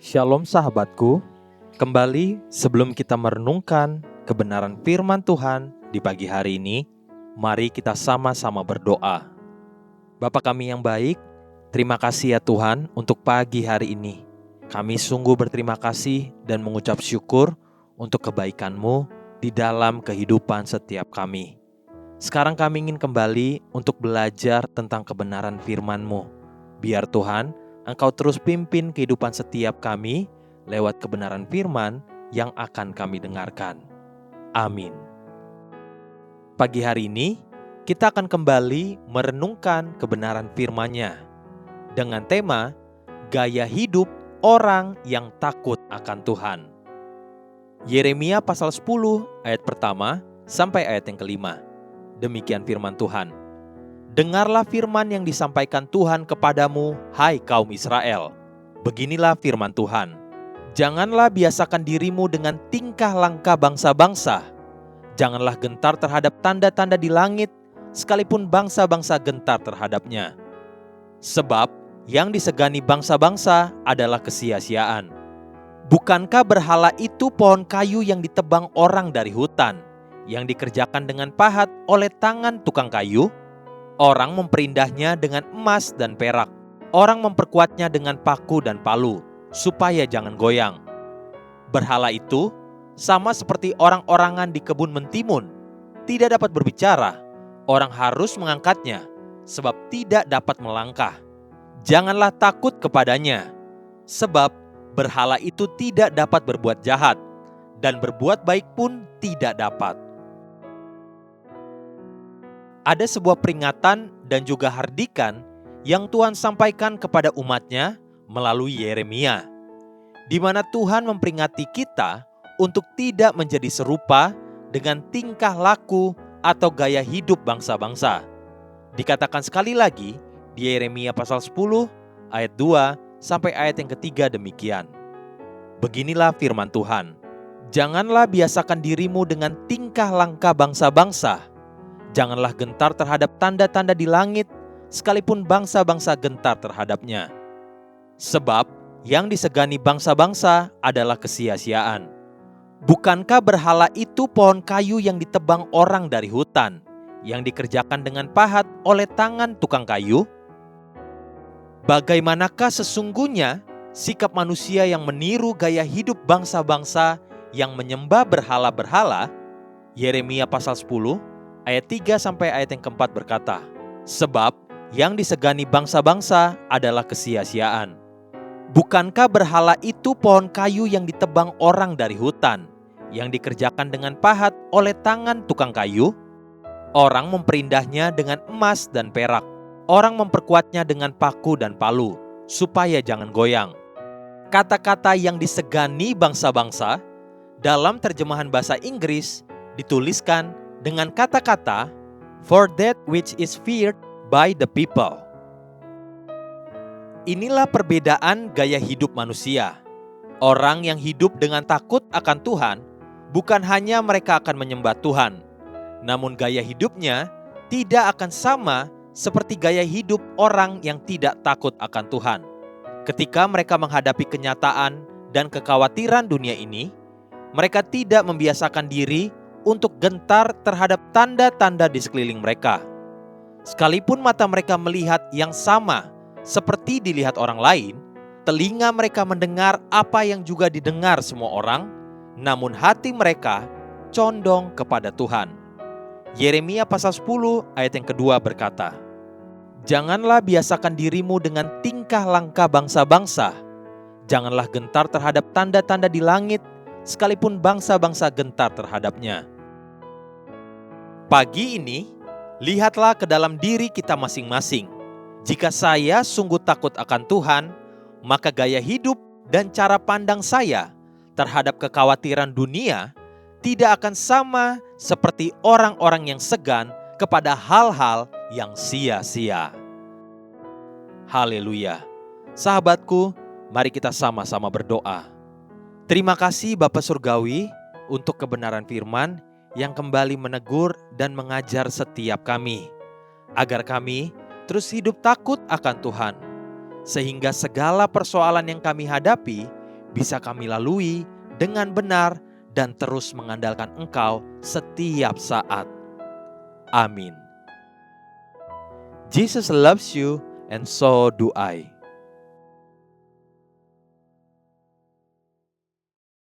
Shalom sahabatku, kembali sebelum kita merenungkan kebenaran firman Tuhan di pagi hari ini, mari kita sama-sama berdoa. Bapa kami yang baik, terima kasih ya Tuhan untuk pagi hari ini. Kami sungguh berterima kasih dan mengucap syukur untuk kebaikan-Mu di dalam kehidupan setiap kami. Sekarang kami ingin kembali untuk belajar tentang kebenaran firman-Mu. Biar Tuhan, Engkau terus pimpin kehidupan setiap kami lewat kebenaran firman yang akan kami dengarkan. Amin. Pagi hari ini, kita akan kembali merenungkan kebenaran firman-Nya dengan tema Gaya Hidup Orang yang Takut akan Tuhan. Yeremia pasal 10 ayat pertama sampai ayat yang kelima. Demikian firman Tuhan. Dengarlah firman yang disampaikan Tuhan kepadamu, hai kaum Israel. Beginilah firman Tuhan. Janganlah biasakan dirimu dengan tingkah langkah bangsa-bangsa. Janganlah gentar terhadap tanda-tanda di langit, sekalipun bangsa-bangsa gentar terhadapnya. Sebab yang disegani bangsa-bangsa adalah kesia-siaan. Bukankah berhala itu pohon kayu yang ditebang orang dari hutan, yang dikerjakan dengan pahat oleh tangan tukang kayu? Orang memperindahnya dengan emas dan perak. Orang memperkuatnya dengan paku dan palu, supaya jangan goyang. Berhala itu sama seperti orang-orangan di kebun mentimun. Tidak dapat berbicara. Orang harus mengangkatnya, sebab tidak dapat melangkah. Janganlah takut kepadanya, sebab berhala itu tidak dapat berbuat jahat, dan berbuat baik pun tidak dapat. Ada sebuah peringatan dan juga hardikan yang Tuhan sampaikan kepada umat-Nya melalui Yeremia, di mana Tuhan memperingati kita untuk tidak menjadi serupa dengan tingkah laku atau gaya hidup bangsa-bangsa. Dikatakan sekali lagi di Yeremia pasal 10 ayat 2 sampai ayat yang ketiga demikian. Beginilah firman Tuhan. Janganlah biasakan dirimu dengan tingkah langkah bangsa-bangsa. Janganlah gentar terhadap tanda-tanda di langit, sekalipun bangsa-bangsa gentar terhadapnya. Sebab yang disegani bangsa-bangsa adalah kesia-siaan. Bukankah berhala itu pohon kayu yang ditebang orang dari hutan, yang dikerjakan dengan pahat oleh tangan tukang kayu? Bagaimanakah sesungguhnya sikap manusia yang meniru gaya hidup bangsa-bangsa yang menyembah berhala-berhala? Yeremia pasal 10 ayat 3 sampai ayat yang keempat berkata, sebab yang disegani bangsa-bangsa adalah kesia-siaan. Bukankah berhala itu pohon kayu yang ditebang orang dari hutan, yang dikerjakan dengan pahat oleh tangan tukang kayu? Orang memperindahnya dengan emas dan perak. Orang memperkuatnya dengan paku dan palu, supaya jangan goyang. Kata-kata yang disegani bangsa-bangsa dalam terjemahan bahasa Inggris dituliskan dengan kata-kata for that which is feared by the people. Inilah perbedaan gaya hidup manusia. Orang yang hidup dengan takut akan Tuhan, bukan hanya mereka akan menyembah Tuhan, namun gaya hidupnya tidak akan sama seperti gaya hidup orang yang tidak takut akan Tuhan. Ketika mereka menghadapi kenyataan dan kekhawatiran dunia ini, mereka tidak membiasakan diri untuk gentar terhadap tanda-tanda di sekeliling mereka. Sekalipun mata mereka melihat yang sama seperti dilihat orang lain, telinga mereka mendengar apa yang juga didengar semua orang, namun hati mereka condong kepada Tuhan. Yeremia pasal 10 ayat yang kedua berkata, janganlah biasakan dirimu dengan tingkah langkah bangsa-bangsa. Janganlah gentar terhadap tanda-tanda di langit, sekalipun bangsa-bangsa gentar terhadapnya. Pagi ini, lihatlah ke dalam diri kita masing-masing. Jika saya sungguh takut akan Tuhan, maka gaya hidup dan cara pandang saya terhadap kekhawatiran dunia tidak akan sama seperti orang-orang yang segan kepada hal-hal yang sia-sia. Haleluya. Sahabatku, mari kita sama-sama berdoa. Terima kasih Bapa Surgawi untuk kebenaran firman yang kembali menegur dan mengajar setiap kami, agar kami terus hidup takut akan Tuhan. sehingga segala persoalan yang kami hadapi bisa kami lalui dengan benar dan terus mengandalkan Engkau setiap saat. Amin. Jesus loves you and so do I.